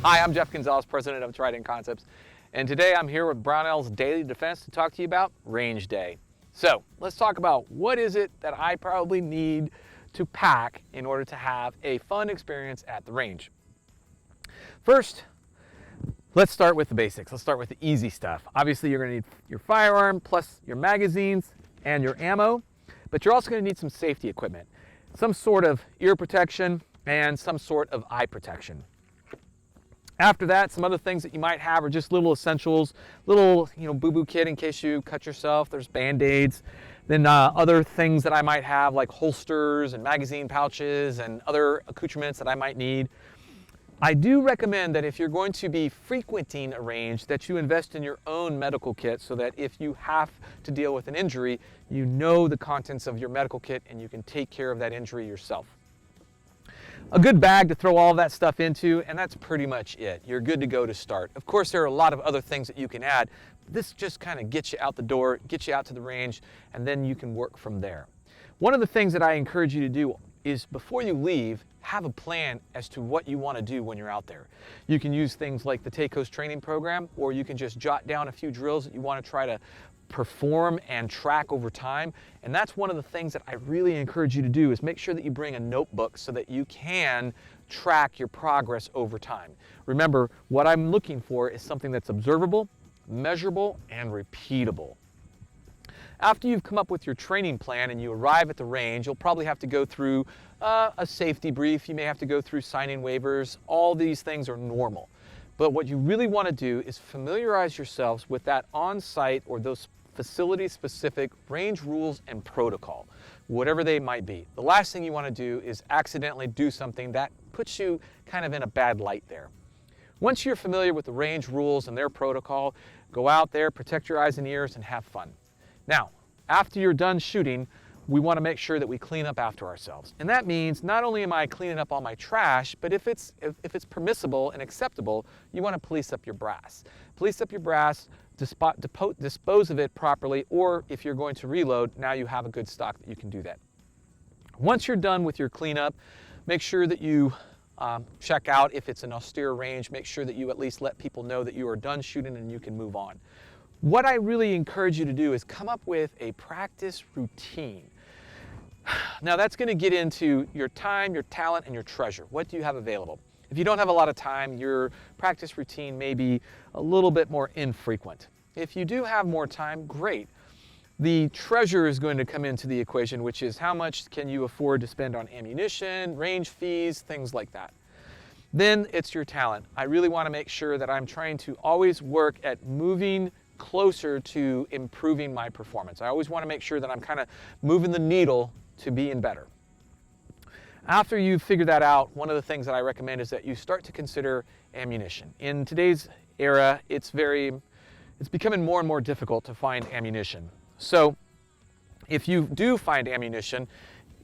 Hi, I'm Jeff Gonzalez, president of Trident Concepts, and today I'm here with Brownells Daily Defense to talk to you about range day. So let's talk about what is it that I probably need to pack in order to have a fun experience at the range. First, let's start with the basics. Let's start with the easy stuff. Obviously, you're going to need your firearm plus your magazines and your ammo, but you're also going to need some safety equipment, some sort of ear protection and some sort of eye protection. After that, some other things that you might have are just little essentials, little boo-boo kit in case you cut yourself. There's Band-Aids. Then other things that I might have like holsters and magazine pouches and other accoutrements that I might need. I do recommend that if you're going to be frequenting a range that you invest in your own medical kit so that if you have to deal with an injury, you know the contents of your medical kit and you can take care of that injury yourself. A good bag to throw all of that stuff into, and that's pretty much it. You're good to go to start. Of course, there are a lot of other things that you can add. This just kind of gets you out the door, gets you out to the range, and then you can work from there. One of the things that I encourage you to do is before you leave, have a plan as to what you want to do when you're out there. You can use things like the TACOS training program, or you can just jot down a few drills that you want to try to perform and track over time. And that's one of the things that I really encourage you to do is make sure that you bring a notebook so that you can track your progress over time. Remember, what I'm looking for is something that's observable, measurable, and repeatable. After you've come up with your training plan and you arrive at the range, you'll probably have to go through a safety brief. You may have to go through signing waivers. All these things are normal. But what you really want to do is familiarize yourselves with that on-site or those facility-specific range rules and protocol, whatever they might be. The last thing you want to do is accidentally do something that puts you kind of in a bad light there. Once you're familiar with the range rules and their protocol, go out there, protect your eyes and ears, and have fun. Now, after you're done shooting, we want to make sure that we clean up after ourselves. And that means not only am I cleaning up all my trash, but if it's permissible and acceptable, you want to police up your brass. Police up your brass, dispose of it properly, or if you're going to reload, now you have a good stock that you can do that. Once you're done with your cleanup, make sure that you check out if it's an austere range. Make sure that you at least let people know that you are done shooting and you can move on. What I really encourage you to do is come up with a practice routine. Now that's going to get into your time, your talent, and your treasure. What do you have available? If you don't have a lot of time, your practice routine may be a little bit more infrequent. If you do have more time, great. The treasure is going to come into the equation, which is how much can you afford to spend on ammunition, range fees, things like that. Then it's your talent. I really want to make sure that I'm trying to always work at moving closer to improving my performance. I always want to make sure that I'm kind of moving the needle to being better. After you've figured that out, one of the things that I recommend is that you start to consider ammunition. In today's era, it's becoming more and more difficult to find ammunition. So if you do find ammunition,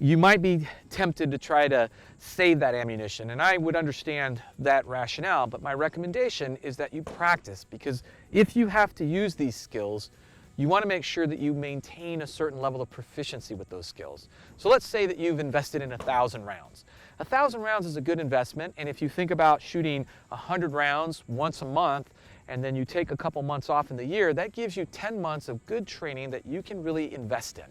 you might be tempted to try to save that ammunition, and I would understand that rationale, but my recommendation is that you practice, because if you have to use these skills, you want to make sure that you maintain a certain level of proficiency with those skills. So let's say that you've invested in 1,000 rounds. 1,000 rounds is a good investment, and if you think about shooting 100 rounds once a month, and then you take a couple months off in the year, that gives you 10 months of good training that you can really invest in.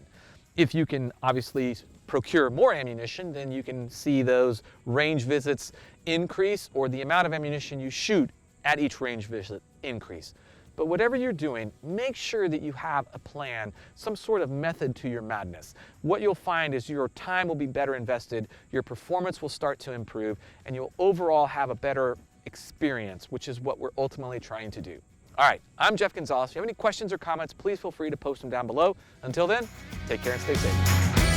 If you can obviously procure more ammunition, then you can see those range visits increase, or the amount of ammunition you shoot at each range visit increase. But whatever you're doing, make sure that you have a plan, some sort of method to your madness. What you'll find is your time will be better invested, your performance will start to improve, and you'll overall have a better experience, which is what we're ultimately trying to do. All right, I'm Jeff Gonzalez. If you have any questions or comments, please feel free to post them down below. Until then, take care and stay safe.